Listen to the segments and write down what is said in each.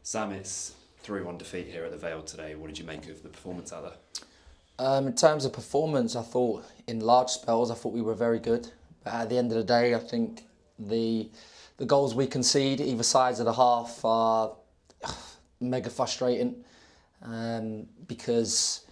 Sam, it's 3-1 defeat here at the Vale today. What did you make of the performance out there? In terms of performance, I thought in large spells, I thought we were very good. But at the end of the day, I think the goals we concede either sides of the half are mega frustrating because,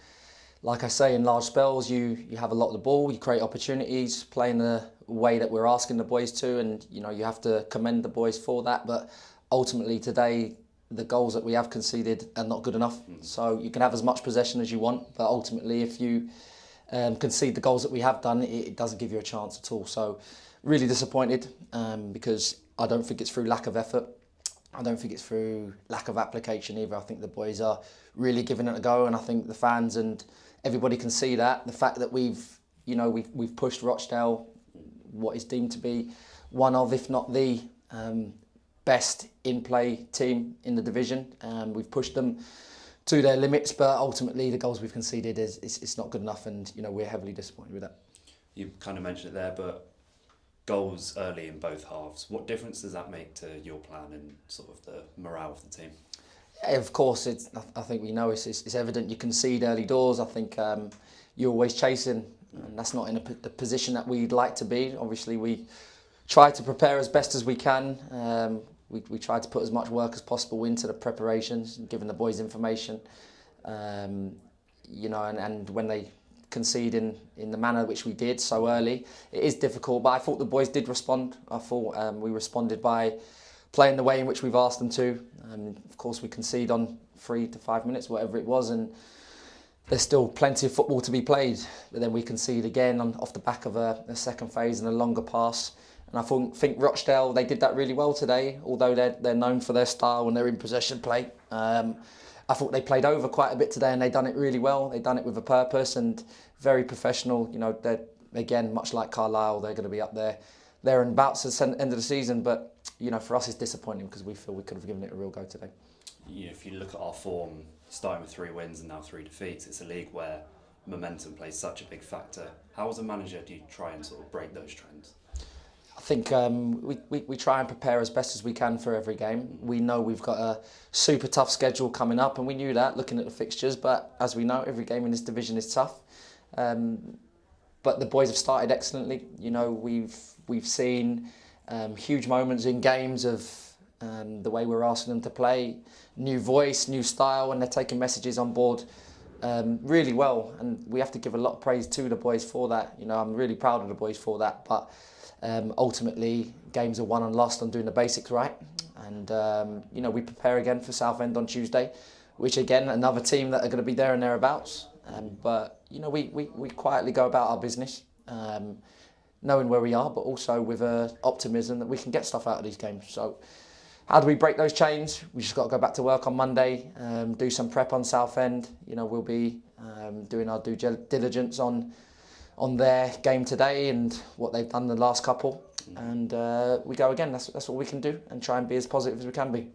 like I say, in large spells, you have a lot of the ball, you create opportunities, play in the way that we're asking the boys to, and you have to commend the boys for that. But ultimately today, the goals that we have conceded are not good enough. So you can have as much possession as you want, but ultimately if you concede the goals that we have done, it doesn't give you a chance at all. So really disappointed because I don't think it's through lack of effort. I don't think it's through lack of application either. I think the boys are really giving it a go, and I think the fans and everybody can see that. The fact that we've pushed Rochdale, what is deemed to be one of, if not the best in-play team in the division. We've pushed them to their limits, but ultimately the goals we've conceded it's not good enough, and we're heavily disappointed with that. You kind of mentioned it there, but goals early in both halves. What difference does that make to your plan and sort of the morale of the team? Yeah, of course, I think we know it's evident. You concede early doors. I think you're always chasing, and that's not in the position that we'd like to be. Obviously, we try to prepare as best as we can. We try to put as much work as possible into the preparations, giving the boys information. And when they concede in the manner which we did so early, it is difficult. But I thought the boys did respond. I thought we responded by playing the way in which we've asked them to. Of course, we concede on 3 to 5 minutes, whatever it was, and there's still plenty of football to be played. But then we concede again off the back of a second phase and a longer pass. And I think Rochdale, they did that really well today, although they're known for their style and their in possession play. I thought they played over quite a bit today, and they done it really well. They done it with a purpose and very professional. They're, again, much like Carlisle, they're going to be up there and abouts at the end of the season. But for us, it's disappointing because we feel we could have given it a real go today. If you look at our form, starting with 3 wins and now 3 defeats, it's a league where momentum plays such a big factor. How, as a manager, do you try and sort of break those trends? I think we try and prepare as best as we can for every game. We know we've got a super tough schedule coming up, and we knew that looking at the fixtures. But as we know, every game in this division is tough. But the boys have started excellently. We've seen huge moments in games of the way we're asking them to play, new voice, new style, and they're taking messages on board really well. And we have to give a lot of praise to the boys for that. I'm really proud of the boys for that. But ultimately, games are won and lost on doing the basics right. And we prepare again for Southend on Tuesday, which again, another team that are going to be there and thereabouts. But we quietly go about our business, knowing where we are, but also with optimism that we can get stuff out of these games. So how do we break those chains? We just got to go back to work on Monday, do some prep on Southend. We'll be doing our due diligence on their game today and what they've done the last couple, and we go again. That's what we can do, and try and be as positive as we can be.